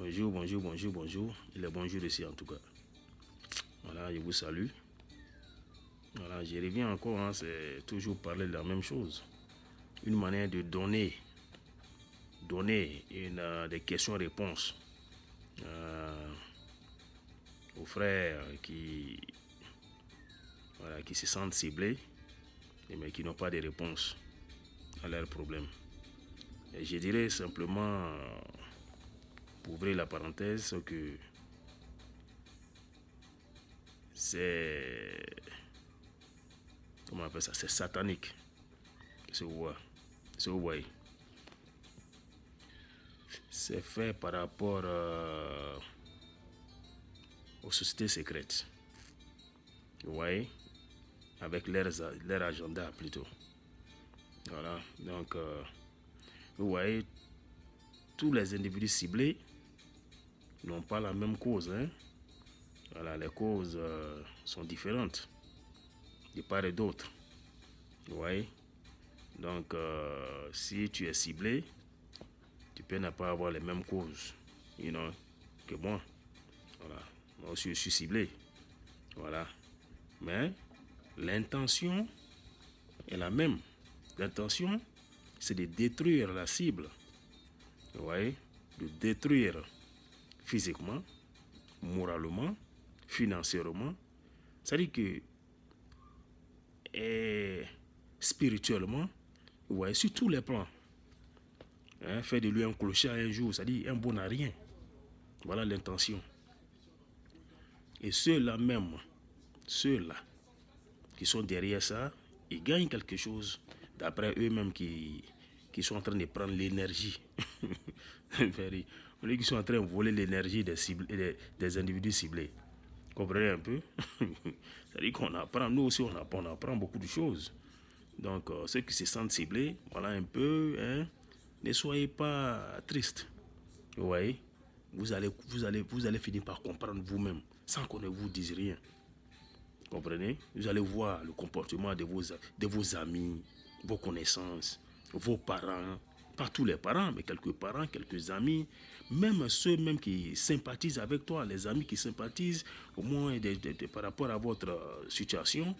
Bonjour, bonjour, bonjour, bonjour. Il est bonjour ici en tout cas. Voilà, je vous salue. Voilà, je reviens encore, hein, c'est toujours parler de la même chose. Une manière de donner des questions-réponses aux frères qui se sentent ciblés, mais qui n'ont pas de réponse à leurs problèmes. Et je dirais simplement, pour ouvrir la parenthèse, que c'est, comment on appelle ça, c'est satanique, ce que vous voyez. C'est fait par rapport aux sociétés secrètes. Vous voyez, avec leur agenda plutôt. Voilà, donc vous voyez, tous les individus ciblés n'ont pas la même cause. Hein? Voilà, les causes sont différentes de part et d'autre. Vous voyez, donc si tu es ciblé, tu peux ne pas avoir les mêmes causes, que moi. Voilà, moi aussi je suis ciblé. Voilà, mais l'intention est la même. L'intention, c'est de détruire la cible. Vous voyez, de détruire physiquement, moralement, financièrement. C'est-à-dire que spirituellement, vous voyez, sur tous les plans. Hein, faire de lui un clochard un jour, c'est-à-dire un bon à rien. Voilà l'intention. Et ceux-là même, ceux-là qui sont derrière ça, ils gagnent quelque chose d'après eux-mêmes qui sont en train de prendre l'énergie. Qui sont en train de voler l'énergie des individus ciblés. Vous comprenez un peu? C'est-à-dire qu'on apprend, nous aussi on apprend beaucoup de choses. Donc ceux qui se sentent ciblés, voilà un peu, hein, ne soyez pas tristes. Vous voyez? Vous allez finir par comprendre vous-même, sans qu'on ne vous dise rien. Comprenez? Vous allez voir le comportement de vos amis, vos connaissances, vos parents. Pas tous les parents, mais quelques parents, quelques amis. Même ceux même qui sympathisent avec toi, les amis qui sympathisent, au moins par rapport à votre situation,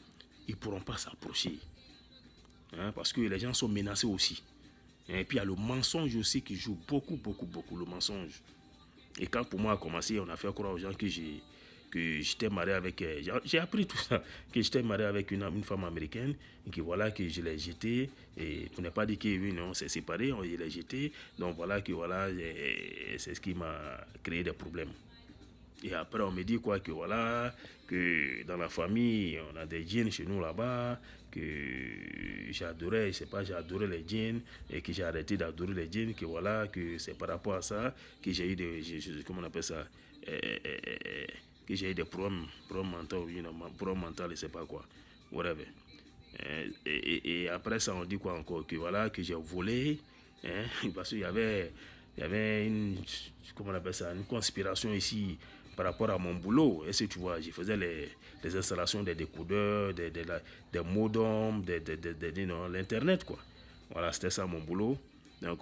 ils ne pourront pas s'approcher. Hein, parce que les gens sont menacés aussi. Et puis il y a le mensonge aussi qui joue beaucoup, le mensonge. Et quand pour moi a commencé, on a fait croire aux gens que j'étais marié avec... J'ai appris tout ça, que j'étais marié avec une femme américaine, et que voilà, que je l'ai jeté, et pour ne pas dire que oui, non, on s'est séparés, je l'ai jeté, donc voilà, que voilà, c'est ce qui m'a créé des problèmes. Et après, on me dit quoi, que voilà, que dans la famille, on a des djinns chez nous là-bas, que j'adorais, je sais pas, j'adorais les djinns, et que j'ai arrêté d'adorer les djinns, que voilà, que c'est par rapport à ça, que j'ai eu des, comment on appelle ça, que j'ai eu des problèmes mentaux, problèmes mentaux, je sais pas quoi, whatever. Et après ça, on dit quoi encore, que voilà, que j'ai volé, hein, parce qu'il y avait une, comment on appelle ça, une conspiration ici par rapport à mon boulot. Et si tu vois, je faisais les installations des décodeurs, des modems, l'internet quoi. Voilà, c'était ça mon boulot. Donc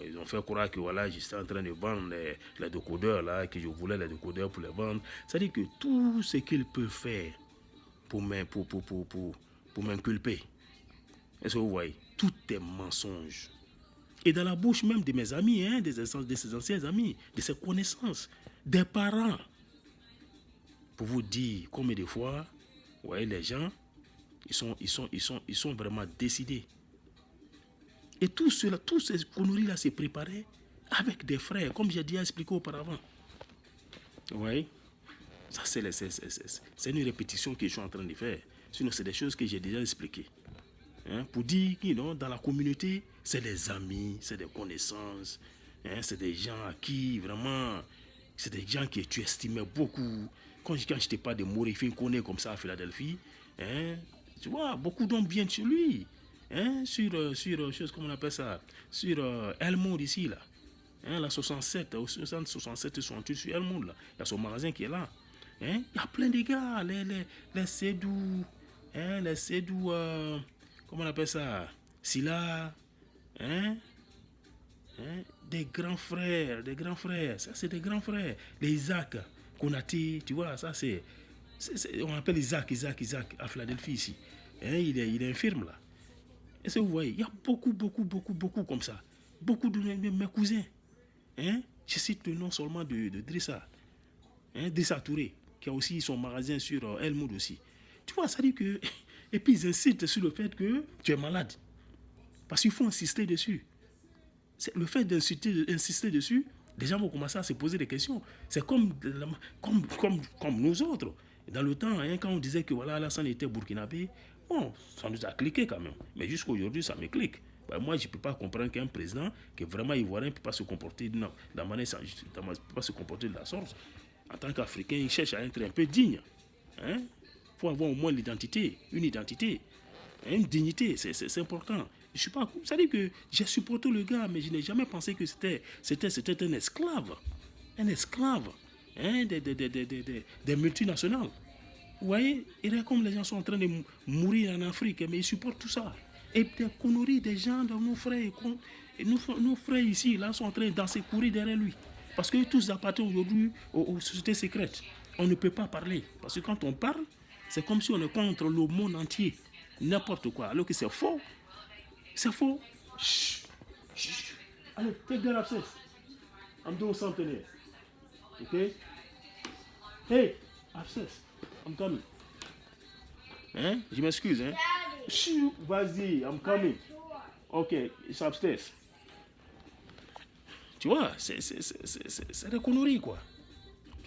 ils ont fait croire que voilà, j'étais en train de vendre les décodeurs là, que je voulais les décodeurs pour les vendre. C'est-à-dire que tout ce qu'ils peuvent faire pour m'inculper. Est-ce que vous voyez? Tout est mensonge. Et dans la bouche même de mes amis, hein, de ses anciens amis, de ses connaissances, des parents. Pour vous dire combien de fois, vous voyez, les gens, ils sont vraiment décidés. Et tout cela, toutes ces conneries-là s'est préparé avec des frères, comme j'ai déjà expliqué auparavant. Vous voyez? Ça, c'est une répétition que je suis en train de faire. Sinon, c'est des choses que j'ai déjà expliquées. Hein, pour dire que dans la communauté, c'est des amis, c'est des connaissances, hein, c'est des gens à qui vraiment, c'est des gens que tu estimais beaucoup. Quand je ne t'ai pas de Morifin connaît comme ça à Philadelphie, hein, tu vois, beaucoup d'hommes viennent chez lui. Hein, sur chose, comment on appelle ça, sur Elmond ici, là. Hein, la 67, 67 et 68 sur Elmond, là. Il y a son magasin qui est là. Hein, il y a plein de gars, les Cédou, hein, les Cédou, comment on appelle ça, Silla, hein, Hein? Des grands frères, des grands frères. Ça, c'est des grands frères. Les Isaac, Konaté, tu vois, ça, on appelle Isaac à Philadelphie ici. Hein? Il est infirme là. Est-ce que vous voyez? Il y a beaucoup comme ça. Beaucoup de mes cousins. Hein? Je cite le nom seulement de Drissa. Hein? Drissa Touré, qui a aussi son magasin sur Elmoud aussi. Tu vois, ça dit que... Et puis ils insistent sur le fait que tu es malade. Parce qu'il faut insister dessus. C'est le fait d'insister dessus, les gens vont commencer à se poser des questions. C'est comme nous autres. Dans le temps, hein, quand on disait que voilà, Alassane était burkinabé, bon, ça nous a cliqué quand même. Mais jusqu'à aujourd'hui, ça me clique. Ben, moi, je ne peux pas comprendre qu'un président qui est vraiment ivoirien ne peut pas se comporter de la sorte. En tant qu'Africain, il cherche à être un peu digne. Hein? Faut avoir au moins l'identité, une identité, une dignité, c'est important. Je suis pas, ça dit que j'ai supporté le gars, mais je n'ai jamais pensé que c'était un esclave. Un esclave hein, des multinationales. Vous voyez, il est comme les gens sont en train de mourir en Afrique, mais ils supportent tout ça. Et des conneries des gens, de nos frères, nos frères ici, là, sont en train de danser, courir derrière lui. Parce que tous appartiennent aujourd'hui aux sociétés secrètes. On ne peut pas parler. Parce que quand on parle, c'est comme si on est contre le monde entier. N'importe quoi. Alors que c'est faux. C'est faux. Chut. Chut. Allez, take that upstairs. I'm doing something here. Okay? Hey, upstairs. I'm coming. Hein? Je m'excuse, hein? Chut, vas-y, I'm coming. Ok, it's upstairs. Tu vois, c'est des conneries, quoi.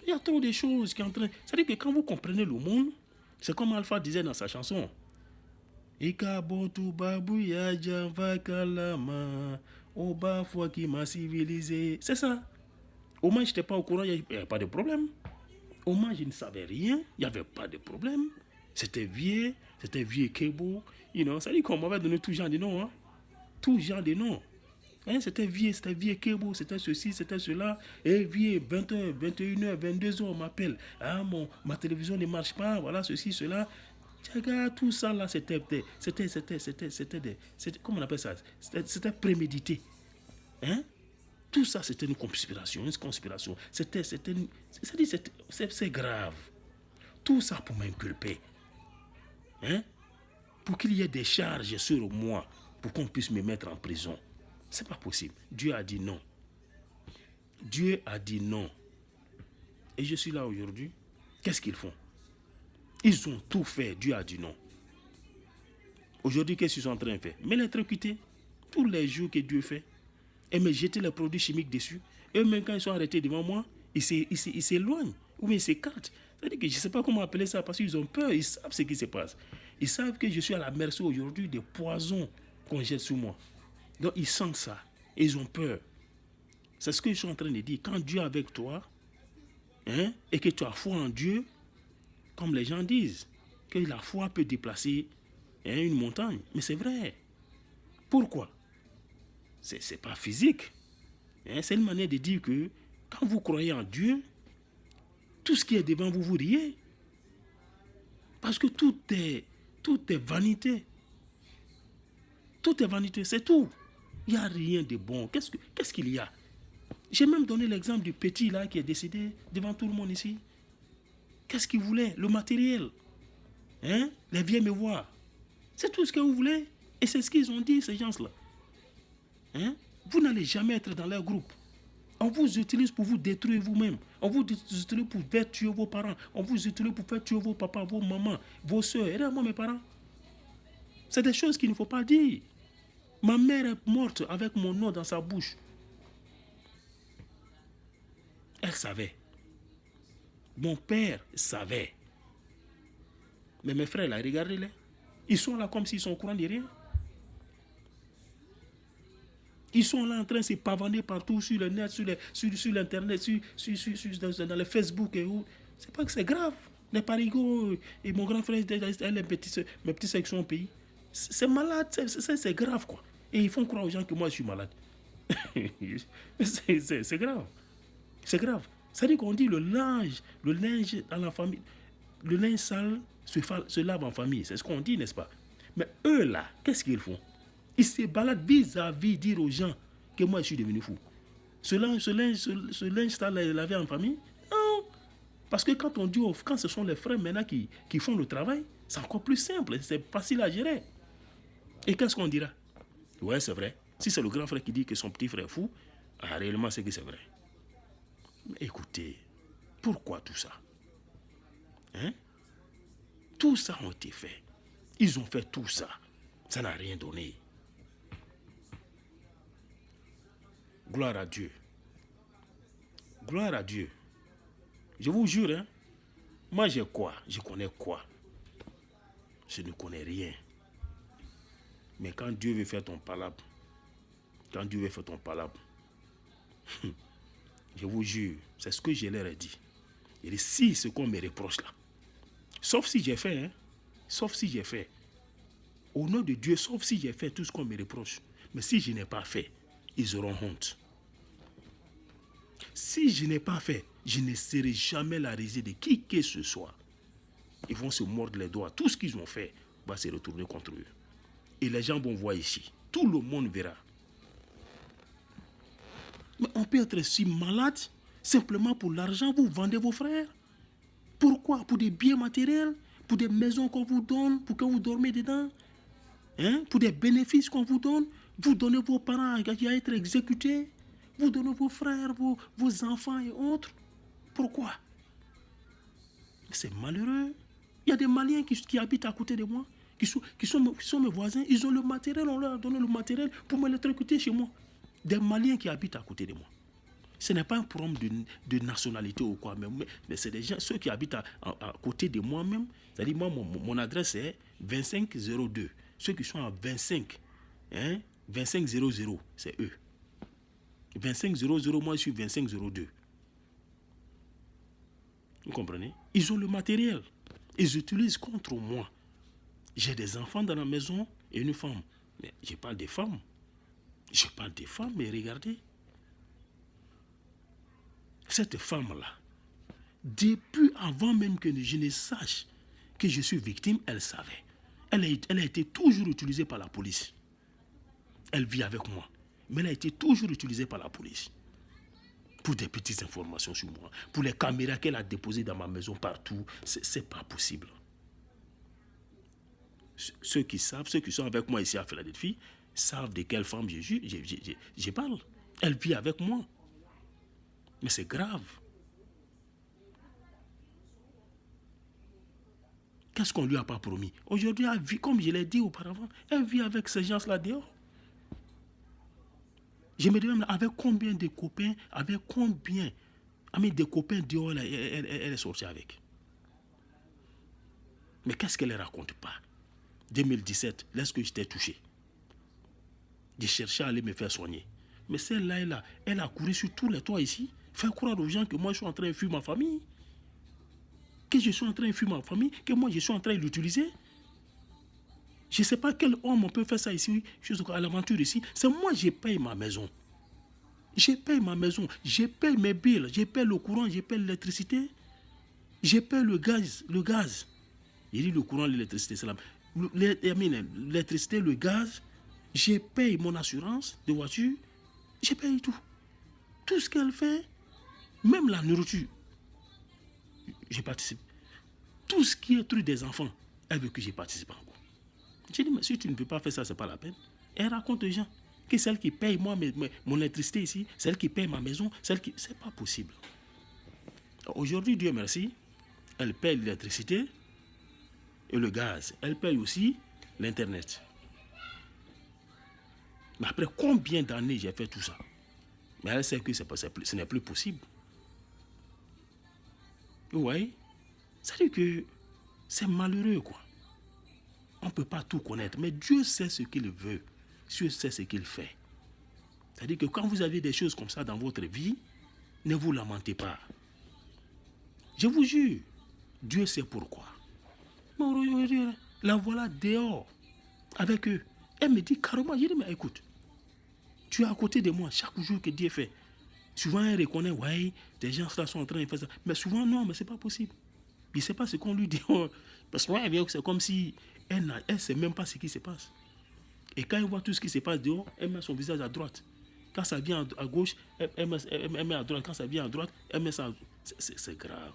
Il y a trop de choses qui sont en train... C'est-à-dire que quand vous comprenez le monde, c'est comme Alpha disait dans sa chanson. Ikabotu babouya java kalama oba foi qui m'a civilisé. C'est ça. Au moins, je n'étais pas au courant, il n'y avait pas de problème. Au moins, je ne savais rien, il n'y avait pas de problème. C'était vieux Kebo. You know, ça dit qu'on m'avait donné tout genre de noms. Hein? Tout genre de noms. Hein, c'était vieux Kebo, c'était ceci, c'était cela. Et vieux, 20h, 21h, 22h, on m'appelle. Ah, ma télévision ne marche pas, voilà, ceci, cela. Regarde, tout ça là, c'était comment on appelle ça? C'était prémédité. Hein? Tout ça, c'était une conspiration. C'est grave. Tout ça pour m'inculper. Hein? Pour qu'il y ait des charges sur moi, pour qu'on puisse me mettre en prison. C'est pas possible. Dieu a dit non. Dieu a dit non. Et je suis là aujourd'hui. Qu'est-ce qu'ils font? Ils ont tout fait. Dieu a dit non. Aujourd'hui, qu'est-ce qu'ils sont en train de faire? M'électrocuter tous les jours que Dieu fait. Et me jeter les produits chimiques dessus. Et même quand ils sont arrêtés devant moi, ils s'éloignent. Ou bien ils s'écartent. C'est-à-dire que je ne sais pas comment appeler ça parce qu'ils ont peur. Ils savent ce qui se passe. Ils savent que je suis à la merci aujourd'hui des poisons qu'on jette sur moi. Donc ils sentent ça. Et ils ont peur. C'est ce que je suis en train de dire. Quand Dieu est avec toi, hein, et que tu as foi en Dieu, comme les gens disent, que la foi peut déplacer une montagne. Mais c'est vrai. Pourquoi? C'est pas physique. Hein, c'est une manière de dire que quand vous croyez en Dieu, tout ce qui est devant vous, vous riez. Parce que tout est vanité. Tout est vanité, c'est tout. Il n'y a rien de bon. Qu'est-ce qu'il y a? J'ai même donné l'exemple du petit là qui est décédé devant tout le monde ici. Qu'est-ce qu'il voulait? Le matériel. Hein? Les vieux me voir. C'est tout ce que vous voulez. Et c'est ce qu'ils ont dit, ces gens-là. Hein? Vous n'allez jamais être dans leur groupe. On vous utilise pour vous détruire vous-même. On vous utilise pour faire tuer vos parents. On vous utilise pour faire tuer vos papas, vos mamans, vos soeurs. Et moi, mes parents. C'est des choses qu'il ne faut pas dire. Ma mère est morte avec mon nom dans sa bouche. Elle savait. Mon père savait. Mais mes frères, là, regardez-les. Ils sont là comme s'ils sont au courant de rien. Ils sont là en train de se pavaner partout sur le net, sur l'internet, dans le Facebook et où. C'est pas que c'est grave. Les parigots et mon grand frère, mes petits sections au pays. C'est malade, c'est grave quoi. Et ils font croire aux gens que moi je suis malade. C'est grave. C'est grave. C'est-à-dire qu'on dit le linge dans la famille, le linge sale se lave en famille. C'est ce qu'on dit, n'est-ce pas? Mais eux là, qu'est-ce qu'ils font? Ils se baladent vis-à-vis, dire aux gens que moi je suis devenu fou. Ce linge ça, lavé en famille? Non. Parce que quand on dit, quand ce sont les frères maintenant qui font le travail, c'est encore plus simple, c'est facile à gérer. Et qu'est-ce qu'on dira? Ouais, c'est vrai. Si c'est le grand frère qui dit que son petit frère est fou, réellement c'est que c'est vrai. Mais écoutez, pourquoi tout ça? Hein? Tout ça a été fait. Ils ont fait tout ça. Ça n'a rien donné. Gloire à Dieu. Gloire à Dieu. Je vous jure, hein, moi j'ai quoi? Je connais quoi? Je ne connais rien. Mais quand Dieu veut faire ton palabre, je vous jure, c'est ce que je leur ai dit. Il dit, si ce qu'on me reproche là, sauf si j'ai fait, hein, sauf si j'ai fait, au nom de Dieu, sauf si j'ai fait tout ce qu'on me reproche, mais si je n'ai pas fait, ils auront honte. Si je n'ai pas fait, je ne serai jamais la risée de qui que ce soit. Ils vont se mordre les doigts. Tout ce qu'ils ont fait va se retourner contre eux. Et les gens vont voir ici. Tout le monde verra. Mais on peut être si malade, simplement pour l'argent, vous vendez vos frères. Pourquoi? Pour des biens matériels, pour des maisons qu'on vous donne, pour que vous dormez dedans, hein? Pour des bénéfices qu'on vous donne. Vous donnez vos parents à être exécutés. Vous donnez vos frères, vos enfants et autres. Pourquoi? C'est malheureux. Il y a des Maliens qui habitent à côté de moi, qui sont mes voisins. Ils ont le matériel, on leur a donné le matériel pour m'électrocuter chez moi. Des Maliens qui habitent à côté de moi. Ce n'est pas un problème de nationalité ou quoi, mais c'est des gens, ceux qui habitent à côté de moi-même. C'est-à-dire, moi, mon adresse est 2502. Ceux qui sont à 25, hein, 2500, c'est eux. 2500, moi je suis 2502. Vous comprenez? Ils ont le matériel. Ils utilisent contre moi. J'ai des enfants dans la maison et une femme. Mais je parle des femmes. Je parle des femmes, mais regardez. Cette femme-là, depuis avant même que je ne sache que je suis victime, elle savait. Elle a été toujours utilisée par la police. Elle vit avec moi. Mais elle a été toujours utilisée par la police. Pour des petites informations sur moi. Pour les caméras qu'elle a déposées dans ma maison partout. C'est pas possible. Ceux qui savent, ceux qui sont avec moi ici à Philadelphie, savent de quelle femme je parle. Elle vit avec moi. Mais c'est grave. Qu'est-ce qu'on lui a pas promis? Aujourd'hui, elle vit, comme je l'ai dit auparavant, elle vit avec ces gens-là dehors. Je me demande avec combien de copains, des copains dehors, elle est sortie avec. Mais qu'est-ce qu'elle ne raconte pas? 2017, lorsque j'étais touché, j'ai cherché à aller me faire soigner. Mais celle-là, elle a couru sur tous les toits ici, faire croire aux gens que moi je suis en train de fuir ma famille. Que je suis en train de fuir ma famille, que moi je suis en train de l'utiliser. Je ne sais pas quel homme on peut faire ça ici, à l'aventure ici. C'est moi, je paye ma maison. Je paye ma maison, je paye mes billes, je paye le courant, je paye l'électricité, je paye le gaz. Il dit le courant, l'électricité, c'est l'électricité, le gaz, je paye mon assurance de voiture, je paye tout. Tout ce qu'elle fait, même la nourriture, je participe. Tout ce qui est truc des enfants, elle veut que je participe encore. J'ai dit, mais si tu ne peux pas faire ça, c'est pas la peine. Elle raconte aux gens que celle qui paye moi mon électricité ici, celle qui paye ma maison, c'est pas possible. Aujourd'hui, Dieu merci, elle paye l'électricité et le gaz. Elle paye aussi l'internet. Mais après combien d'années j'ai fait tout ça? Mais elle sait que ce n'est plus possible. Vous voyez? C'est-à-dire que c'est malheureux, quoi. On ne peut pas tout connaître, mais Dieu sait ce qu'il veut. Dieu sait ce qu'il fait. C'est-à-dire que quand vous avez des choses comme ça dans votre vie, ne vous lamentez pas. Je vous jure, Dieu sait pourquoi. La voilà dehors avec eux. Elle me dit carrément, j'ai dit, mais écoute, tu es à côté de moi chaque jour que Dieu fait. Souvent, elle reconnaît, ouais, des gens là sont en train de faire ça. Mais souvent, non, mais c'est pas possible. Il ne sait pas ce qu'on lui dit. Parce que ouais, c'est comme si elle ne sait même pas ce qui se passe. Et quand elle voit tout ce qui se passe dehors, elle met son visage à droite. Quand ça vient à gauche, elle met à droite. Quand ça vient à droite, elle met ça à... C'est grave.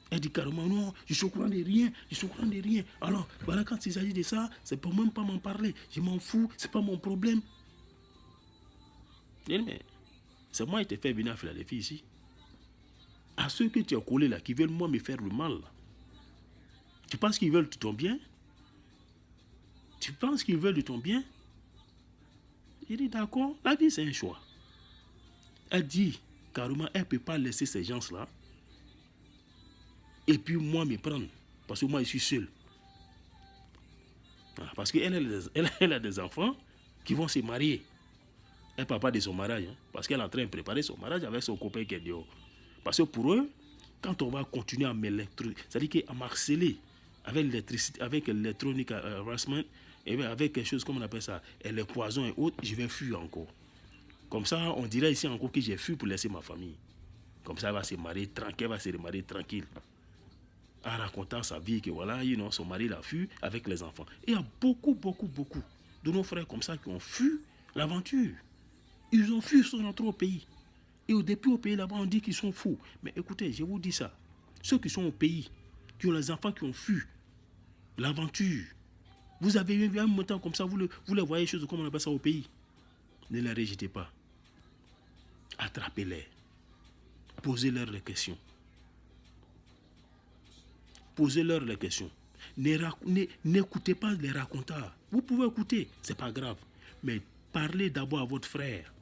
Elle dit carrément, non, je suis au courant de rien, je suis au courant de rien. Alors, voilà, quand il s'agit de ça, c'est pour même pas m'en parler. Je m'en fous, c'est pas mon problème. Mais c'est moi qui t'ai fait venir à Philadelphie ici. À ceux que tu as collés là, qui veulent moi me faire le mal. Là. Tu penses qu'ils veulent de ton bien? Tu penses qu'ils veulent de ton bien? Il dit d'accord, la vie c'est un choix. Elle dit carrément, elle ne peut pas laisser ces gens-là et puis moi me prendre. Parce que moi je suis seul. Parce qu'elle a des enfants qui vont se marier. Elle ne parle pas de son mariage. Hein, parce qu'elle est en train de préparer son mariage avec son copain qui est dehors. Parce que pour eux, quand on va continuer à m'électrocuter, c'est-à-dire qu'à m'harceler avec l'électricité, avec l'électronique harassment, et bien avec quelque chose comme on appelle ça, et les poisons et autres, je vais fuir encore. Comme ça, on dirait ici encore que j'ai fui pour laisser ma famille. Comme ça, elle va se marier tranquille, elle va se remarier tranquille. En racontant sa vie, que voilà, son mari l'a fui avec les enfants. Et il y a beaucoup de nos frères comme ça qui ont fui l'aventure. Ils ont fui sur notre pays. Et depuis au pays là-bas, on dit qu'ils sont fous. Mais écoutez, je vous dis ça. Ceux qui sont au pays, qui ont les enfants qui ont fui l'aventure, vous avez eu un moment comme ça, vous les voyez choses comme on appelle ça au pays. Ne les rejetez pas. Attrapez-les. Posez-leur les questions. Posez-leur les questions. N'écoutez pas les racontars. Vous pouvez écouter, c'est pas grave. Mais parlez d'abord à votre frère.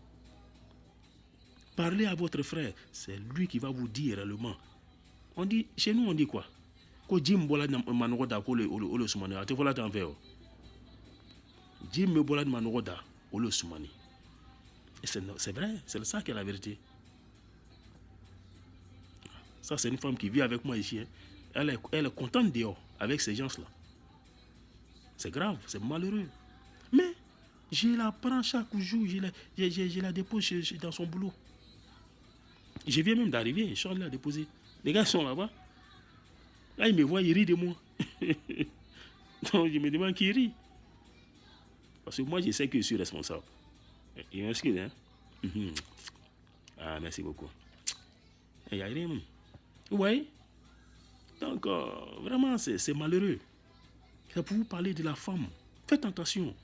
Parlez à votre frère. C'est lui qui va vous dire réellement. On dit, chez nous, on dit quoi? Ko Jim bola manogoda ko le sumani. Ate vola t'envers. Jim me bola manogoda ko le sumani. C'est vrai, c'est ça qui est la vérité. Ça, c'est une femme qui vit avec moi ici. Hein. Elle est contente dehors avec ces gens-là. C'est grave, c'est malheureux. Mais je la prends chaque jour, je la dépose dans son boulot. Je viens même d'arriver, je suis la déposer. Les gars sont là-bas. Là, ils me voient, ils rient de moi. Donc, je me demande qui rit. Parce que moi, je sais que je suis responsable. Il m'excuse, hein. Ah, merci beaucoup. Il n'y a rien. Vous voyez? Donc, vraiment, c'est malheureux. C'est pour vous parler de la femme. Faites attention.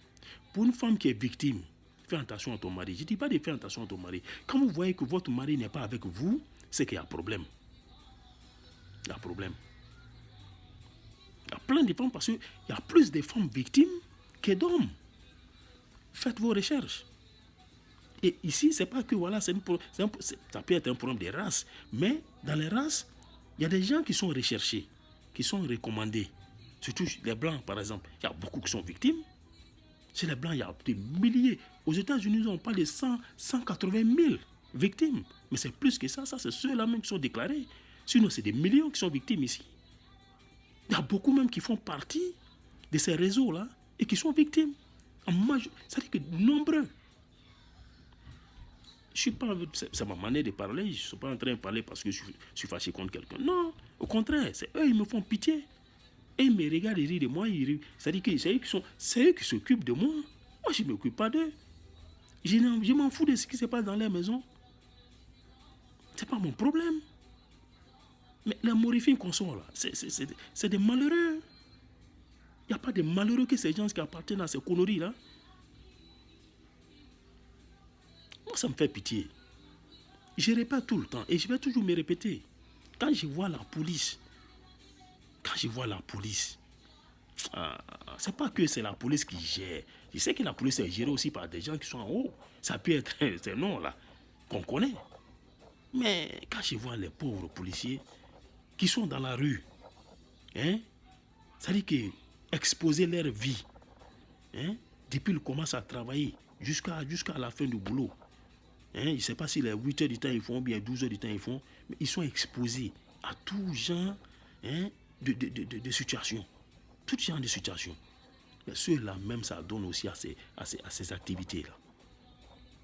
Pour une femme qui est victime, fais attention à ton mari. Je ne dis pas de faire attention à ton mari. Quand vous voyez que votre mari n'est pas avec vous, c'est qu'il y a un problème. Il y a un problème. Il y a plein de femmes parce qu'il y a plus de femmes victimes que d'hommes. Faites vos recherches. Et ici, ce n'est pas que voilà, ça peut être un problème de race. Mais dans les races, il y a des gens qui sont recherchés, qui sont recommandés. Surtout les Blancs, par exemple. Il y a beaucoup qui sont victimes. Chez les Blancs, il y a des milliers. Aux États-Unis, on parle de 180 000 victimes. Mais c'est plus que ça. Ça, c'est ceux-là même qui sont déclarés. Sinon, c'est des millions qui sont victimes ici. Il y a beaucoup même qui font partie de ces réseaux-là et qui sont victimes. C'est-à-dire que nombreux. C'est ma manière de parler. Je ne suis pas en train de parler parce que je suis fâché contre quelqu'un. Non, au contraire, c'est eux, ils me font pitié. Et ils me regardent, ils rient de moi. C'est-à-dire que c'est eux qui s'occupent de moi. Moi, je ne m'occupe pas d'eux. Je m'en fous de ce qui se passe dans leur maison. Ce n'est pas mon problème. Mais les morifines qu'on sort là, c'est des malheureux. Il n'y a pas de malheureux que ces gens qui appartiennent à ces conneries-là. Moi, ça me fait pitié. Je répète tout le temps et je vais toujours me répéter. Quand je vois la police, c'est pas que c'est la police qui gère. Je sais que la police est gérée aussi par des gens qui sont en haut. Ça peut être ces noms-là qu'on connaît. Mais quand je vois les pauvres policiers qui sont dans la rue, hein, ça dit que exposer leur vie, hein, depuis qu'ils commencent à travailler jusqu'à la fin du boulot. Hein, je ne sais pas si les 8 heures du temps ils font, ou bien 12 heures du temps ils font, mais ils sont exposés à tout genre, hein, de situations. Tout genre de situations. Mais ceux-là même, ça donne aussi à ces activités-là.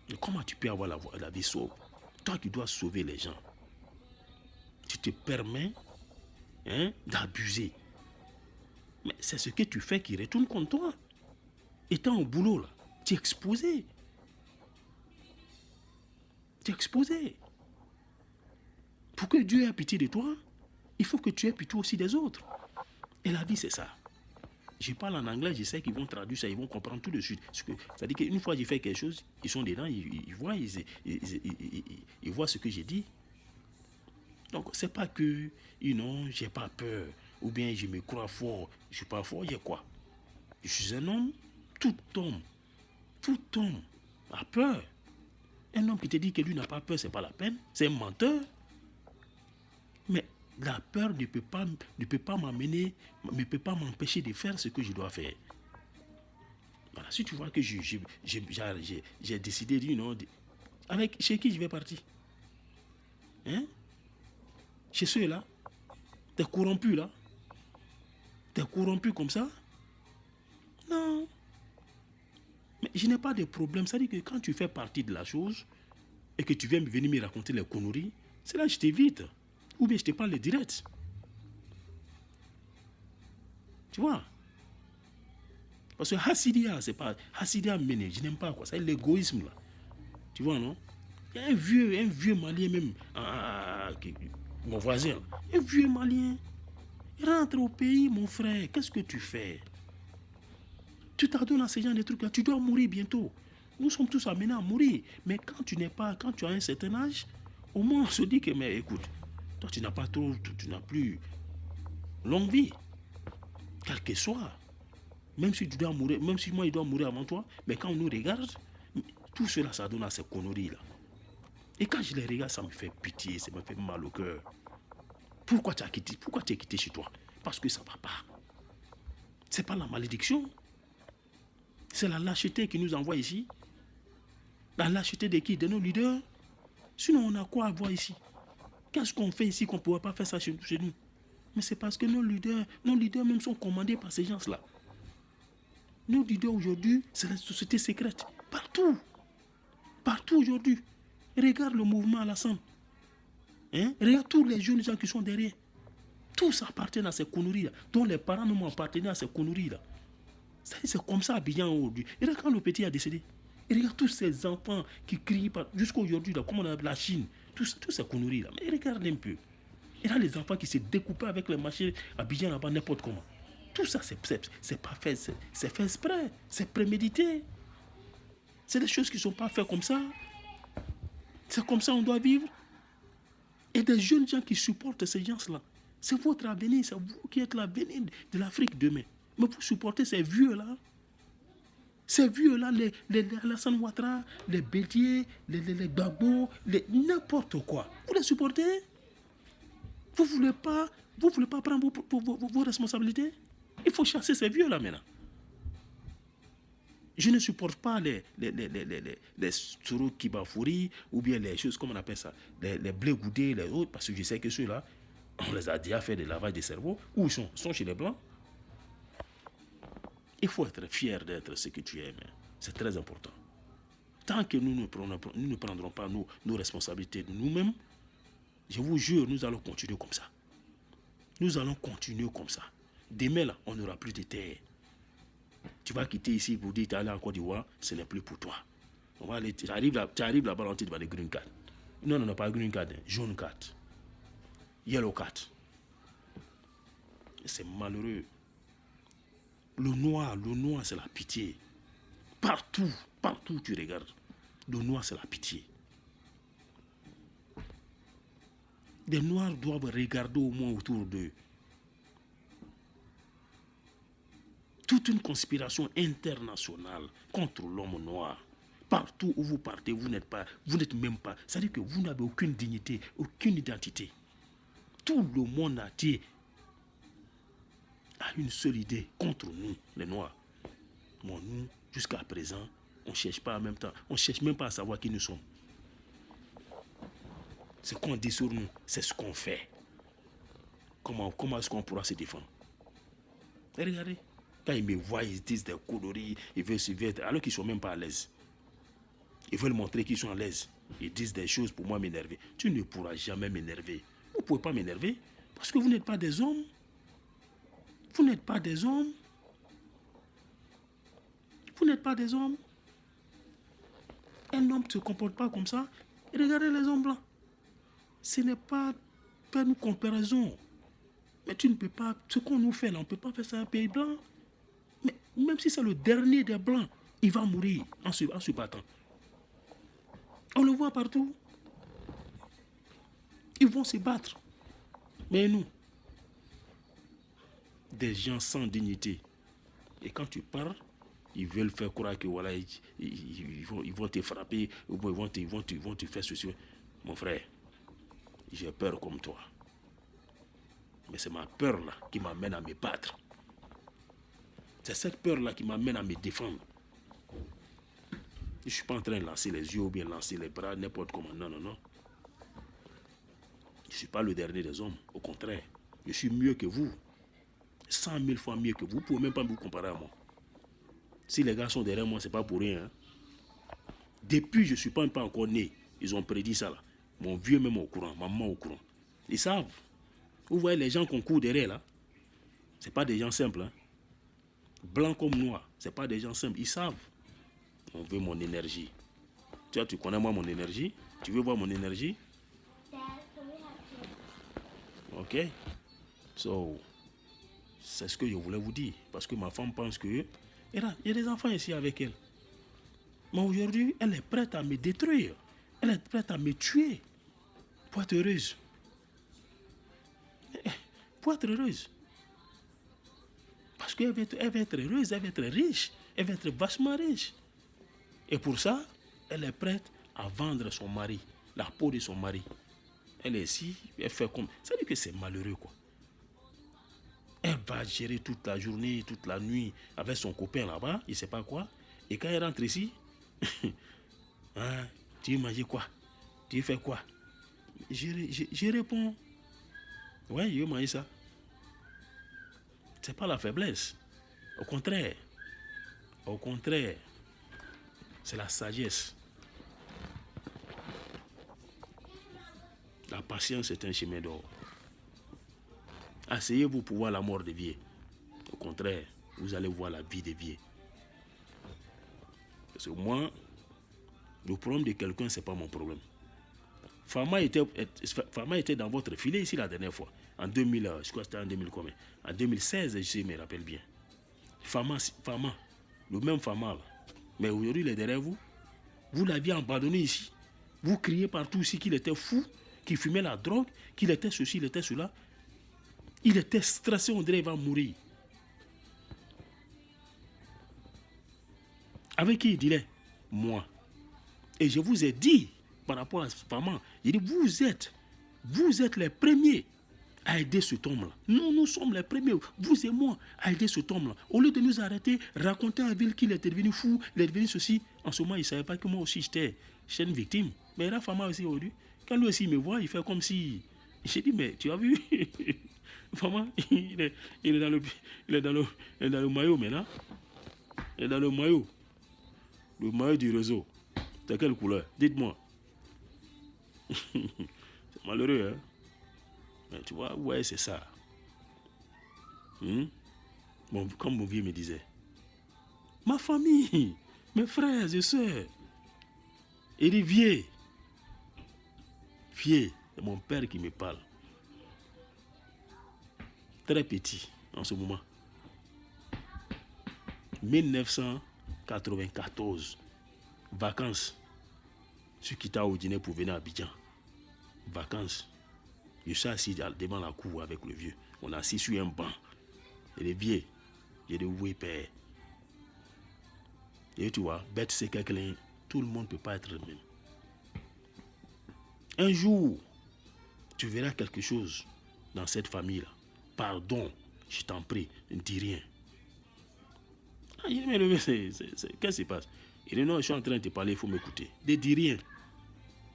Mais comment tu peux avoir la vie sauve? Toi qui dois sauver les gens, tu te permets, hein, d'abuser. Mais c'est ce que tu fais qui retourne contre toi. Étant au boulot, là, tu es exposé. Tu es exposé. Pour que Dieu ait pitié de toi, il faut que tu aies pitié aussi des autres. Et la vie, c'est ça. Je parle en anglais, je sais qu'ils vont traduire ça, ils vont comprendre tout de suite. C'est-à-dire qu'une fois que j'ai fait quelque chose, ils sont dedans, ils voient, ils voient ce que j'ai dit. Donc, c'est pas que, j'ai pas peur, ou bien je me crois fort. Je suis pas fort, j'ai quoi? Je suis un homme, tout homme a peur. Un homme qui te dit que lui n'a pas peur, c'est pas la peine, c'est un menteur. Mais la peur ne peut pas m'amener, ne peut pas m'empêcher de faire ce que je dois faire. Voilà, si tu vois que j'ai décidé, chez qui je vais partir? Hein? Chez ceux-là? T'es corrompu là? T'es corrompu comme ça? Non. Mais je n'ai pas de problème. Ça dit que quand tu fais partie de la chose et que tu viens venir me raconter les conneries, c'est là que je t'évite. Ou bien je te parle direct. Tu vois? Parce que Hassidia, c'est pas. Hassidia mené, je n'aime pas quoi. C'est l'égoïsme là. Tu vois, non? Il y a un vieux malien même. Mon voisin. Un vieux malien. Rentre au pays, mon frère. Qu'est-ce que tu fais? Tu t'adonnes à ces gens de trucs là. Tu dois mourir bientôt. Nous sommes tous amenés à mourir. Mais quand tu as un certain âge, au moins on se dit que, mais écoute, toi tu n'as pas trop, tu n'as plus longue vie. Quel que soit. Même si tu dois mourir, même si moi il doit mourir avant toi, mais quand on nous regarde, tout cela ça donne à ces conneries là. Et quand je les regarde, ça me fait pitié, ça me fait mal au cœur. Pourquoi tu as quitté? Pourquoi tu es quitté chez toi? Parce que ça ne va pas. C'est pas la malédiction. C'est la lâcheté qui nous envoie ici. La lâcheté de qui? De nos leaders. Sinon, on a quoi à voir ici? Qu'est-ce qu'on fait ici qu'on ne pourrait pas faire ça chez nous? Mais c'est parce que nos leaders même sont commandés par ces gens-là. Nos leaders aujourd'hui, c'est la société secrète. Partout. Partout aujourd'hui. Regarde le mouvement à Alassane. Hein? Regarde tous les jeunes gens qui sont derrière. Tous appartiennent à ces conneries-là. Dont les parents nous appartenaient à ces conneries-là. C'est comme ça à Abidjan aujourd'hui. Et là, quand le petit a décédé, et regarde tous ces enfants qui crient jusqu'à aujourd'hui, comme on a la Chine, tous ces conneries-là. Mais regarde un peu. Et là, les enfants qui se découpaient avec les machines à Abidjan là-bas, n'importe comment. Tout ça, c'est pas fait, c'est fait exprès, c'est prémédité. C'est des choses qui ne sont pas faites comme ça. C'est comme ça qu'on doit vivre. Et des jeunes gens qui supportent ces gens-là. C'est votre avenir, c'est vous qui êtes l'avenir de l'Afrique demain. Mais vous supportez ces vieux-là. Ces vieux-là, les Alassane Ouattara, les Bédier, les Gbagbo, n'importe quoi. Vous les supportez? Vous ne voulez pas prendre vos responsabilités? Il faut chasser ces vieux-là maintenant. Je ne supporte pas les Soro Kibafouri ou bien les choses, comme on appelle ça, les blé goudés, les autres, parce que je sais que ceux-là, on les a déjà fait des lavages de cerveau. Où ils sont chez les Blancs. Il faut être fier d'être ce que tu es. C'est très important. Tant que nous ne prendrons pas nos responsabilités de nous-mêmes, je vous jure, nous allons continuer comme ça. Nous allons continuer comme ça. Demain, là, on n'aura plus de terre. Tu vas quitter ici pour dire tu es allé en Côte d'Ivoire, ce n'est plus pour toi. On va aller, tu arrives là-bas, on te dit green card. Non, pas green card, jaune card. Yellow card. C'est malheureux. Le noir, c'est la pitié. Partout où tu regardes, le noir, c'est la pitié. Les noirs doivent regarder au moins autour d'eux. Toute une conspiration internationale contre l'homme noir. Partout où vous partez, vous n'êtes même pas. C'est-à-dire que vous n'avez aucune dignité, aucune identité. Tout le monde entier a une seule idée contre nous, les Noirs. Bon, nous, jusqu'à présent, on ne cherche pas en même temps. On ne cherche même pas à savoir qui nous sommes. Ce qu'on dit sur nous, c'est ce qu'on fait. Comment est-ce qu'on pourra se défendre? Et regardez, quand ils me voient, ils disent des conneries, ils veulent se vêtir, alors qu'ils ne sont même pas à l'aise. Ils veulent montrer qu'ils sont à l'aise. Ils disent des choses pour moi m'énerver. Tu ne pourras jamais m'énerver. Vous ne pouvez pas m'énerver parce que vous n'êtes pas des hommes. Vous n'êtes pas des hommes. Vous n'êtes pas des hommes. Un homme ne se comporte pas comme ça. Et regardez les hommes blancs. Ce n'est pas faire une comparaison. Mais tu ne peux pas, ce qu'on nous fait là, on ne peut pas faire ça à un pays blanc. Mais même si c'est le dernier des blancs, il va mourir en se battant. On le voit partout. Ils vont se battre. Mais nous, des gens sans dignité. Et quand tu parles, ils veulent faire croire que voilà, ils vont te frapper, ou ils vont te faire ceci. Mon frère, j'ai peur comme toi. Mais c'est ma peur là qui m'amène à me battre. C'est cette peur là qui m'amène à me défendre. Je ne suis pas en train de lancer les yeux ou bien lancer les bras n'importe comment. Non, non, non. Je ne suis pas le dernier des hommes. Au contraire, je suis mieux que vous. 100 000 fois mieux que vous. Vous ne pouvez même pas vous comparer à moi. Si les gars sont derrière moi, ce n'est pas pour rien. Hein. Depuis, je ne suis pas encore né. Ils ont prédit ça là. Mon vieux même au courant, maman au courant. Ils savent. Vous voyez les gens qu'on court derrière là. Ce n'est pas des gens simples. Hein. Blancs comme noirs, ce n'est pas des gens simples. Ils savent. On veut mon énergie. Tu connais moi mon énergie? Tu veux voir mon énergie? Ok. So, c'est ce que je voulais vous dire. Parce que ma femme pense que... Et là, il y a des enfants ici avec elle. Mais aujourd'hui, elle est prête à me détruire. Elle est prête à me tuer. Pour être heureuse. Pour être heureuse. Parce qu'elle va être heureuse, elle va être riche. Elle va être vachement riche. Et pour ça, elle est prête à vendre son mari, la peau de son mari. Elle est ici, elle fait comme... Ça veut dire que c'est malheureux, quoi. Elle va gérer toute la journée, toute la nuit avec son copain là-bas, il ne sait pas quoi. Et quand elle rentre ici, hein, tu manges quoi? Tu fais quoi? Je réponds, ouais, je mange ça. Ce n'est pas la faiblesse. Au contraire, c'est la sagesse. La patience est un chemin d'or. Asseyez-vous pour voir la mort des vieux. Au contraire, vous allez voir la vie des vieux. Parce que moi, le problème de quelqu'un, ce n'est pas mon problème. Fama était dans votre filet ici la dernière fois. En 2000, je crois que c'était en 2000 combien? En 2016, je me rappelle bien. Fama, le même Fama là. Mais aujourd'hui, il est derrière vous. Vous l'aviez abandonné ici. Vous criez partout ici qu'il était fou, qu'il fumait la drogue, qu'il était ceci, il était cela. Il était stressé, on dirait qu'il va mourir. Avec qui il disait? Moi. Et je vous ai dit, par rapport à ce Fama, il dit, vous êtes les premiers à aider cet homme-là. Nous sommes les premiers, vous et moi, à aider cet homme-là. Au lieu de nous arrêter, raconter à la ville qu'il était devenu fou, il est devenu ceci. En ce moment, il ne savait pas que moi aussi, j'étais une victime. Mais il a Fama aussi aujourd'hui. Quand lui aussi me voit, il fait comme si... J'ai dit, mais tu as vu? Fama, il est dans le maillot maintenant. Il est dans le maillot. Le maillot du réseau. C'est quelle couleur? Dites-moi. C'est malheureux, hein? Mais tu vois, ouais, c'est ça. Bon, comme mon vieux me disait. Ma famille, mes frères et sœurs. Il dit, vieux. Vieux, c'est mon père qui me parle. Très petit, en ce moment. 1994. Vacances. Je suis quitté au dîner pour venir à Abidjan. Vacances. Je suis assis devant la cour avec le vieux. On est assis sur un banc. Et le vieux, j'ai dit oui, père. Et tu vois, bête c'est quelqu'un, tout le monde ne peut pas être le même. Un jour, tu verras quelque chose dans cette famille-là. Pardon, je t'en prie, ne dis rien. Ah, il dit, mais qu'est-ce qui se passe? Il dit, non, je suis en train de te parler, il faut m'écouter. Ne dis rien.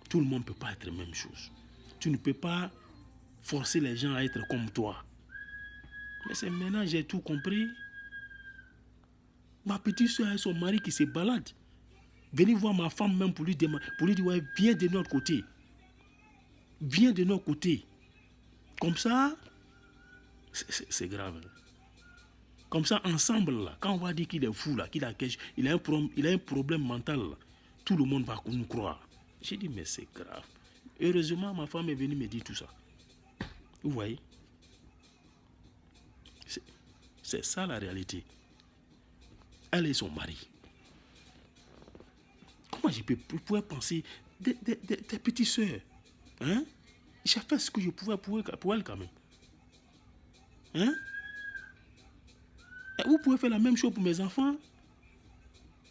Tout le monde ne peut pas être la même chose. Tu ne peux pas forcer les gens à être comme toi. Mais c'est maintenant j'ai tout compris. Ma petite soeur et son mari qui se baladent. Venez voir ma femme même pour lui dire, ouais, viens de notre côté. Viens de notre côté. Comme ça, c'est grave. Comme ça, ensemble, là, quand on va dire qu'il est fou, là, qu'il a un problème mental, là, tout le monde va nous croire. J'ai dit, mais c'est grave. Heureusement, ma femme est venue me dire tout ça. Vous voyez? C'est ça la réalité. Elle et son mari. Comment je pouvais penser des petites soeurs, hein? J'ai fait ce que je pouvais pour elle quand même. Hein? Et vous pouvez faire la même chose pour mes enfants.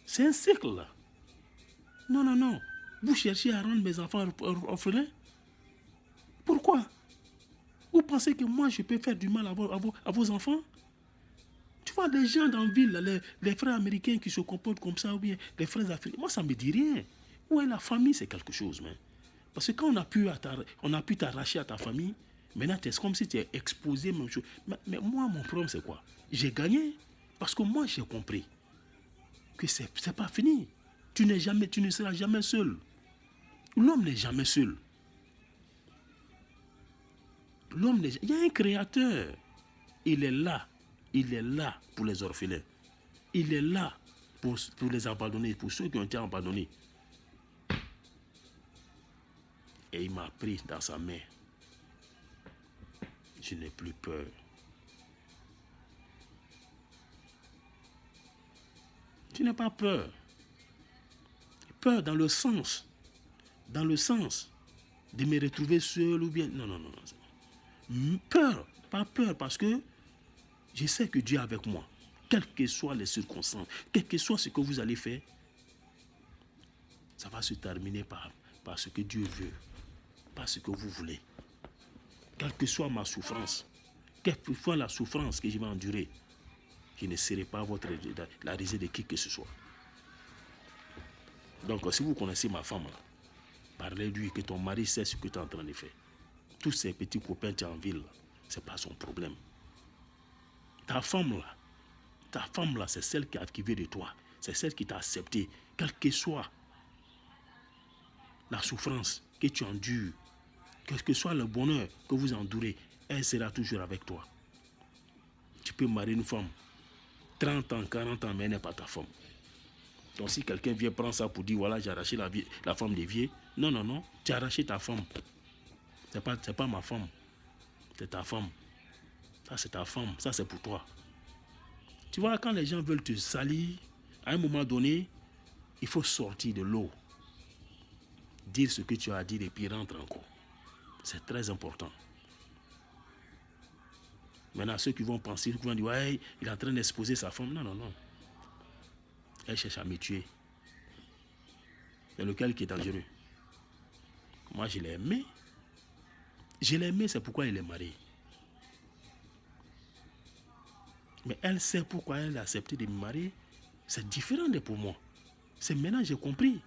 C'est un cycle là. Non, non, non. Vous cherchez à rendre mes enfants orphelins? Pourquoi? Vous pensez que moi je peux faire du mal à vos enfants? Tu vois, les gens dans la ville, les frères américains qui se comportent comme ça, ou bien les frères africains, moi ça ne me dit rien. Ouais, la famille c'est quelque chose, mais. Parce que quand on a pu t'arracher à ta famille, maintenant c'est comme si tu es exposé, même chose. Mais moi, mon problème c'est quoi? J'ai gagné. Parce que moi j'ai compris que c'est pas fini. Tu ne seras jamais seul. L'homme n'est jamais seul. Il y a un créateur. Il est là. Il est là pour les orphelins. Il est là pour les abandonnés, pour ceux qui ont été abandonnés. Et il m'a pris dans sa main. Je n'ai plus peur. Tu n'as pas peur. Peur dans le sens de me retrouver seul ou bien. Non, non, non, non. Peur, pas peur parce que je sais que Dieu est avec moi. Quelles que soient les circonstances, quel que soit ce que vous allez faire, ça va se terminer par ce que Dieu veut, par ce que vous voulez. Quelle que soit ma souffrance, quelle que soit la souffrance que je vais endurer, je ne serai pas la risée de qui que ce soit. Donc, si vous connaissez ma femme, parlez-lui que ton mari sait ce que tu es en train de faire. Tous ces petits copains qui sont en ville, ce n'est pas son problème. Ta femme là, c'est celle qui a activé de toi. C'est celle qui t'a accepté, quelle que soit la souffrance que tu endures, quel que soit le bonheur que vous endurez, elle sera toujours avec toi. Tu peux marier une femme, 30 ans, 40 ans, mais elle n'est pas ta femme. Donc si quelqu'un vient prendre ça pour dire, voilà, j'ai arraché la femme des vieux, non, non, non, tu as arraché ta femme. C'est pas ma femme, c'est ta femme. Ça, c'est ta femme, ça, c'est pour toi. Tu vois, quand les gens veulent te salir, à un moment donné, il faut sortir de l'eau. Dire ce que tu as dit et puis rentrer encore. C'est très important. Maintenant, ceux qui vont penser, qui vont dire, ouais, il est en train d'exposer sa femme. Non, non, non. Elle cherche à me tuer. C'est lequel qui est dangereux. Moi, je l'ai aimé. Je l'ai aimé, c'est pourquoi il est marié. Mais elle sait pourquoi elle a accepté de me marier. C'est différent de pour moi. C'est maintenant que j'ai compris.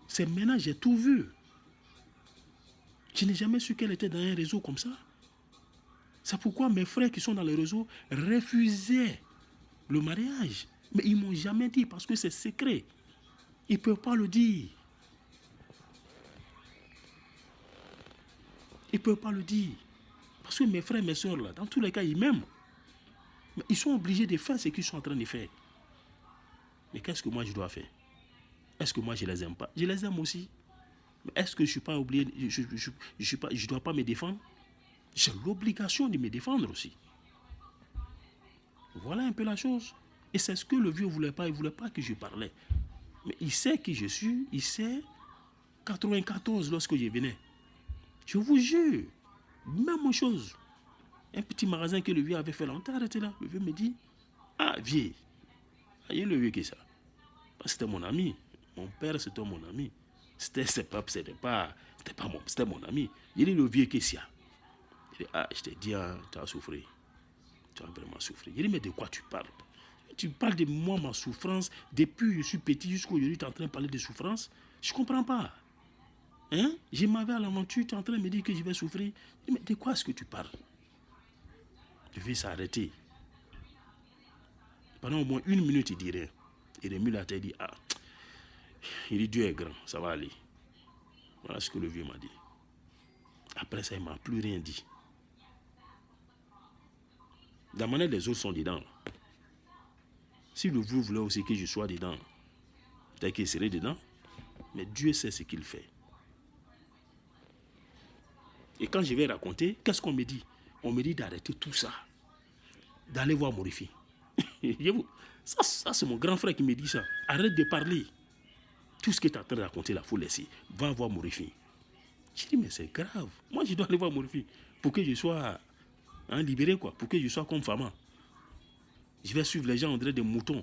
C'est maintenant que j'ai tout vu. Je n'ai jamais su qu'elle était dans un réseau comme ça. C'est pourquoi mes frères qui sont dans le réseau refusaient le mariage. Mais ils ne m'ont jamais dit parce que c'est secret. Ils ne peuvent pas le dire. Ils ne peuvent pas le dire. Parce que mes frères et mes soeurs, là, dans tous les cas, ils m'aiment. Mais ils sont obligés de faire ce qu'ils sont en train de faire. Mais qu'est-ce que moi je dois faire? Est-ce que moi je les aime pas? Je les aime aussi. Mais est-ce que je ne suis pas obligé, je dois pas me défendre? J'ai l'obligation de me défendre aussi. Voilà un peu la chose. Et c'est ce que le vieux ne voulait pas. Il ne voulait pas que je parlais. Mais il sait qui je suis. Il sait 94 lorsque je venais. Je vous jure. Même chose. Un petit magasin que le vieux avait fait là. On t'a arrêté là. Le vieux me dit, ah vieux. Il y a le vieux qui est ça. C'était mon ami. Mon père, c'était mon ami. C'était mon ami. Il est le vieux qui est ça. Il dit, ah, je t'ai dit, hein, tu as souffert. Tu as vraiment souffert. Il dit, mais de quoi tu parles? Tu parles de moi, ma souffrance. Depuis que je suis petit jusqu'à aujourd'hui, tu es en train de parler de souffrance. Je ne comprends pas. Hein? Je m'avais à l'aventure, tu es en train de me dire que je vais souffrir. Il dit, mais de quoi est-ce que tu parles? Je vais s'arrêter. Pendant au moins 1 minute, il dit rien. Il remue la tête, il dit, ah, il dit, Dieu est grand, ça va aller. Voilà ce que le vieux m'a dit. Après ça, il ne m'a plus rien dit. La manière des autres sont dedans. Si le vieux voulait aussi que je sois dedans, peut-être qu'il serait dedans. Mais Dieu sait ce qu'il fait. Et quand je vais raconter, qu'est-ce qu'on me dit? On me dit d'arrêter tout ça. D'aller voir Morifi. Ça c'est mon grand frère qui me dit ça. Arrête de parler. Tout ce que tu es en train de raconter là, il faut laisser. Va voir Morifi. Je dis, mais c'est grave. Moi, je dois aller voir Morifi pour que je sois libéré, quoi. Pour que je sois comme Fama. Je vais suivre les gens, on dirait des moutons.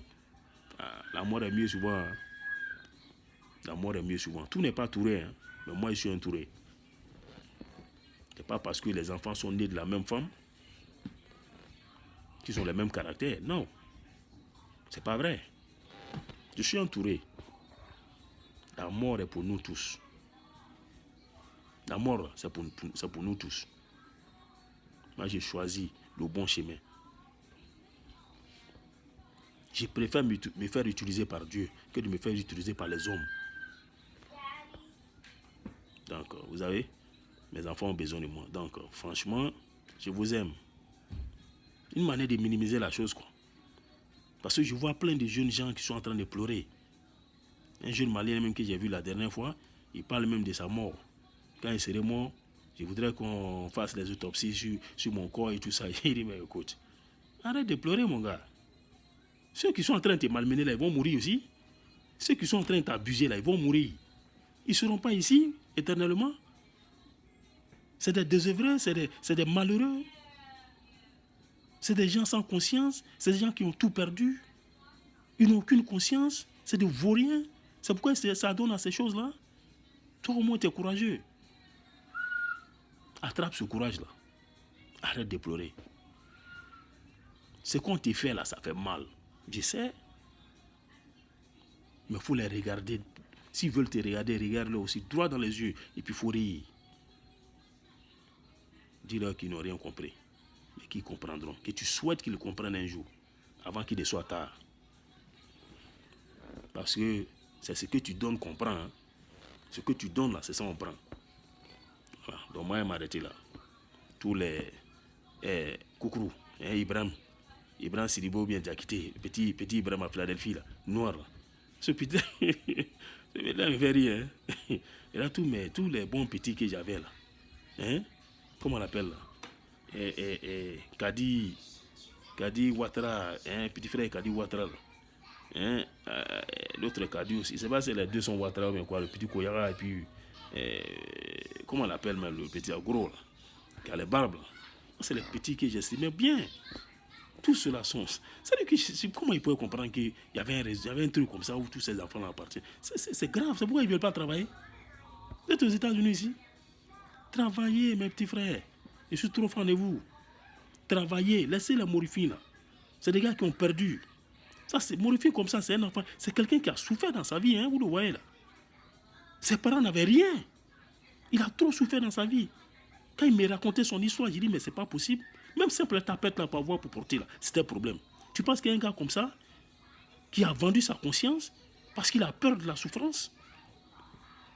La mort est mieux souvent. Hein. La mort est mieux souvent. Tout n'est pas touré, hein. Mais moi, je suis entouré. Ce n'est pas parce que les enfants sont nés de la même femme qu'ils ont les mêmes caractères. Non. C'est pas vrai. Je suis entouré. La mort est pour nous tous. La mort, c'est pour nous tous. Moi, j'ai choisi le bon chemin. Je préfère me faire utiliser par Dieu que de me faire utiliser par les hommes. Donc, vous savez, mes enfants ont besoin de moi. Donc, franchement, je vous aime. Une manière de minimiser la chose, quoi. Parce que je vois plein de jeunes gens qui sont en train de pleurer. Un jeune Malien même que j'ai vu la dernière fois, il parle même de sa mort. Quand il serait mort, je voudrais qu'on fasse les autopsies sur mon corps et tout ça. Il dit, mais écoute, arrête de pleurer, mon gars. Ceux qui sont en train de te malmener, là, ils vont mourir aussi. Ceux qui sont en train de t'abuser, là, ils vont mourir. Ils ne seront pas ici éternellement. C'est des désœuvrés, c'est des malheureux. C'est des gens sans conscience. C'est des gens qui ont tout perdu. Ils n'ont aucune conscience. C'est des vauriens. C'est pourquoi ça donne à ces choses-là. Toi, au moins, tu es courageux. Attrape ce courage-là. Arrête de pleurer. Ce qu'on te fait là, ça fait mal. Je sais. Mais il faut les regarder. S'ils veulent te regarder, regarde-les aussi droit dans les yeux. Et puis il faut rire. Dis-leur qu'ils n'ont rien compris. Mais qu'ils comprendront. Que tu souhaites qu'ils comprennent un jour. Avant qu'il ne soit tard. Parce que c'est ce que tu donnes qu'on prend. Hein. Ce que tu donnes là, c'est ça qu'on prend. Voilà. Donc moi, je m'arrêter là. Tous les coucou, Ibrahim Sidibo bien Diakité, petit Ibrahim à Philadelphie, là, noir. Là. Ce putain, là, il fait rire. Hein. Et là, tous les bons petits que j'avais là. Hein? Comment on l'appelle là? Kadi Ouattara, hein? Petit frère Kadi Ouattara. Hein? L'autre Kadi aussi. C'est pas si les deux sont Ouattara, mais quoi, le petit Koyara et puis. Comment on l'appelle même le petit gros là? Qui a les barbes là. C'est les petits que j'estimais bien. Tout cela sont. C'est-à-dire que comment ils pouvaient comprendre qu'il y avait un truc comme ça où tous ces enfants là appartiennent. C'est grave, c'est pourquoi ils ne veulent pas travailler. Vous êtes aux États-Unis ici. Travaillez, mes petits frères. Je suis trop fan de vous. Travaillez, laissez les Morifi là. C'est des gars qui ont perdu. Ça, c'est Morifi comme ça, c'est un enfant. C'est quelqu'un qui a souffert dans sa vie, hein, vous le voyez là. Ses parents n'avaient rien. Il a trop souffert dans sa vie. Quand il me racontait son histoire, j'ai dit, mais c'est pas possible. Même simple tapette là, pour avoir pour porter là, c'était un problème. Tu penses qu'il y a un gars comme ça, qui a vendu sa conscience, parce qu'il a peur de la souffrance?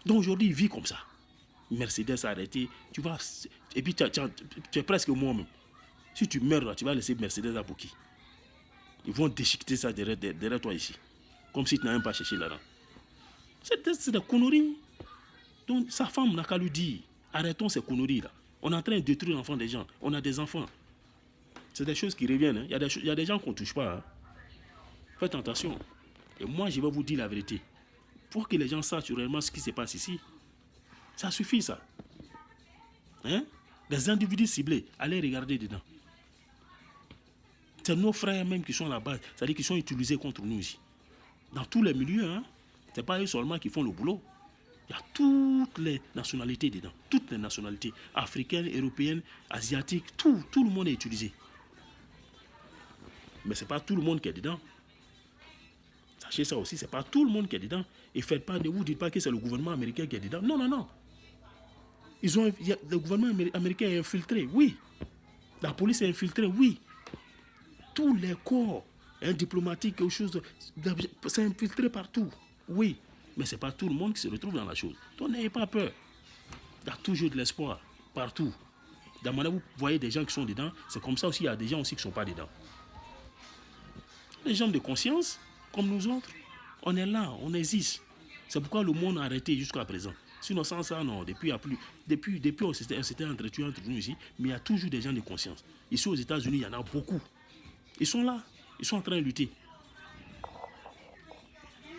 Donc aujourd'hui, il vit comme ça. Mercedes a arrêté, tu vas, et puis tu es presque moi-même. Si tu meurs là, tu vas laisser Mercedes à pour qui? Ils vont déchiqueter ça derrière toi ici. Comme si tu n'as même pas cherché là-dedans. C'est des conneries. Donc sa femme n'a qu'à lui dire, arrêtons ces conneries là. On est en train de détruire l'enfant des gens. On a des enfants. C'est des choses qui reviennent. Hein. Il y a des gens qu'on ne touche pas. Hein. Faites attention. Et moi, je vais vous dire la vérité. Pour que les gens sachent réellement ce qui se passe ici, ça suffit ça. Hein? Des individus ciblés, allez regarder dedans. C'est nos frères même qui sont à la base. C'est-à-dire qu'ils sont utilisés contre nous ici. Dans tous les milieux, hein? Ce n'est pas eux seulement qui font le boulot. Il y a toutes les nationalités dedans. Toutes les nationalités. Africaines, européennes, asiatiques. Tout le monde est utilisé. Mais ce n'est pas tout le monde qui est dedans. Sachez ça aussi, ce n'est pas tout le monde qui est dedans. Et faites pas, ne vous dites pas que c'est le gouvernement américain qui est dedans. Non, non, non. Le gouvernement américain est infiltré, oui. La police est infiltrée, oui. Tous les corps diplomatiques, quelque chose, c'est infiltré partout, oui. Mais ce n'est pas tout le monde qui se retrouve dans la chose. Donc n'ayez pas peur. Il y a toujours de l'espoir, partout. Dans mon avis, vous voyez des gens qui sont dedans, c'est comme ça aussi, il y a des gens aussi qui ne sont pas dedans. Les gens de conscience, comme nous autres, on est là, on existe. C'est pourquoi le monde a arrêté jusqu'à présent. Sinon, sans ça, non. Depuis on s'était entretenu entre nous ici, mais il y a toujours des gens de conscience. Ici aux États-Unis, il y en a beaucoup. Ils sont là. Ils sont en train de lutter.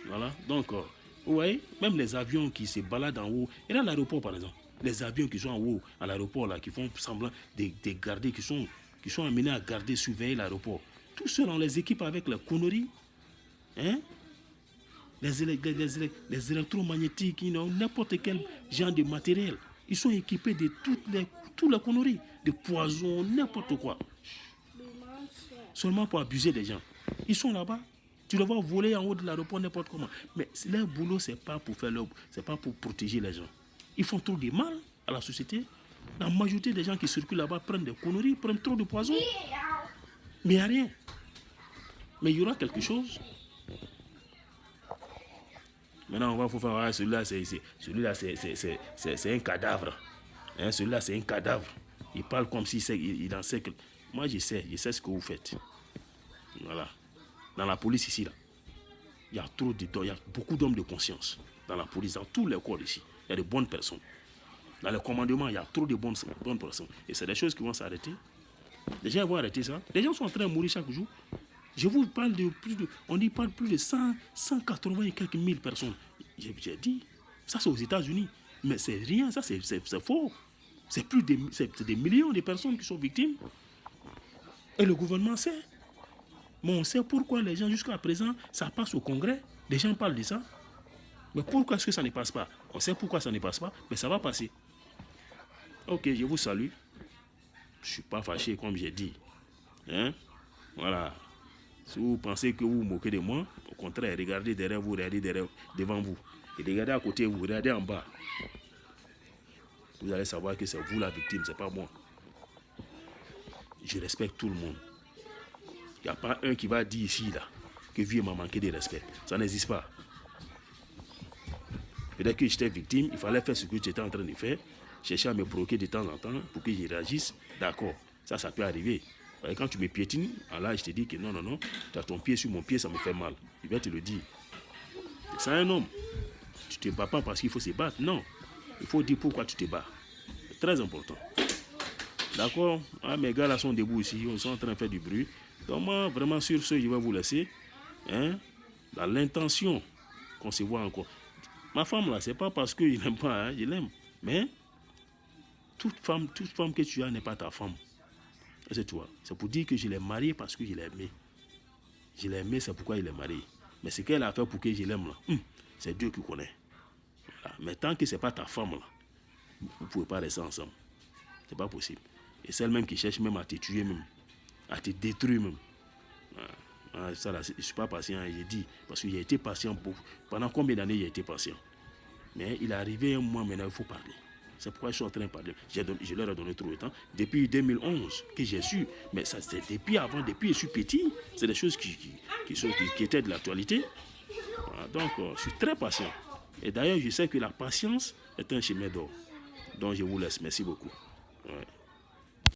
Voilà. Donc, vous voyez, même les avions qui se baladent en haut, et dans l'aéroport par exemple, les avions qui sont en haut à l'aéroport, là, qui font semblant de garder, qui sont amenés à garder, surveiller l'aéroport. Tout cela, on les équipe avec la connerie. Hein? Les électromagnétiques, n'importe quel genre de matériel. Ils sont équipés de toutes les conneries, de poisons, n'importe quoi. Seulement pour abuser des gens. Ils sont là-bas. Tu les vois voler en haut de l'aéroport n'importe comment. Mais leur boulot, c'est pas pour c'est pas pour protéger les gens. Ils font trop de mal à la société. La majorité des gens qui circulent là-bas prennent des conneries, prennent trop de poison. Mais il n'y a rien. Mais il y aura quelque chose. Maintenant, on va faire, ah, celui-là, c'est un cadavre. Hein, celui-là, c'est un cadavre. Il parle comme si il en sait que... Moi, je sais ce que vous faites. Voilà. Dans la police ici, là, il y a beaucoup d'hommes de conscience. Dans la police, dans tous les corps ici, il y a de bonnes personnes. Dans le commandement, il y a trop de bonnes personnes. Et c'est des choses qui vont s'arrêter. Les gens vont arrêter ça. Les gens sont en train de mourir chaque jour. Je vous parle de on y parle plus de 180 et quelques mille personnes. J'ai dit, ça c'est aux États-Unis. Mais c'est rien, ça c'est faux. C'est des millions de personnes qui sont victimes. Et le gouvernement sait. Mais on sait pourquoi les gens, jusqu'à présent, ça passe au Congrès. Les gens parlent de ça. Mais pourquoi est-ce que ça ne passe pas? On sait pourquoi ça ne passe pas, mais ça va passer. Ok, je vous salue. Je ne suis pas fâché, comme j'ai dit. Hein? Voilà. Si vous pensez que vous vous moquez de moi, au contraire, regardez derrière vous, regardez devant vous. Et regardez à côté de vous, regardez en bas. Vous allez savoir que c'est vous la victime, c'est pas moi. Je respecte tout le monde. Il n'y a pas un qui va dire ici, là, que vie m'a manqué de respect. Ça n'existe pas. Peut-être que j'étais victime, il fallait faire ce que j'étais en train de faire, chercher à me provoquer de temps en temps pour que je réagisse. D'accord, ça peut arriver. Et quand tu me piétines, là, je te dis que non, tu as ton pied sur mon pied, ça me fait mal. Je vais te le dire. C'est un homme. Tu ne te bats pas parce qu'il faut se battre. Non. Il faut dire pourquoi tu te bats. C'est très important. D'accord? Ah, mes gars là sont debout ici, ils sont en train de faire du bruit. Donc moi, vraiment sur ce, je vais vous laisser. Hein? Dans l'intention qu'on se voit encore. Ma femme là, c'est pas parce que je l'aime pas, hein, je l'aime. Mais toute femme que tu as n'est pas ta femme. C'est toi. C'est pour dire que je l'ai mariée parce que je l'ai aimée. Je l'ai aimée, c'est pourquoi je l'ai mariée. Mais ce qu'elle a fait pour que je l'aime là, c'est Dieu qui connaît. Voilà. Mais tant que c'est pas ta femme là, vous ne pouvez pas rester ensemble. C'est pas possible. Et celle même qui cherche même à te tuer même, à te détruire même. Voilà. Ça là, je ne suis pas patient, j'ai dit, parce que j'ai été patient pendant combien d'années j'ai été patient. Mais il est arrivé un moment maintenant, il faut parler. C'est pourquoi je suis en train de parler. Je leur ai donné trop de temps. Depuis 2011 que j'ai su, mais ça c'est depuis avant, depuis que je suis petit, c'est des choses qui étaient de l'actualité. Voilà, donc je suis très patient. Et d'ailleurs, je sais que la patience est un chemin d'or. Donc je vous laisse. Merci beaucoup. Ouais.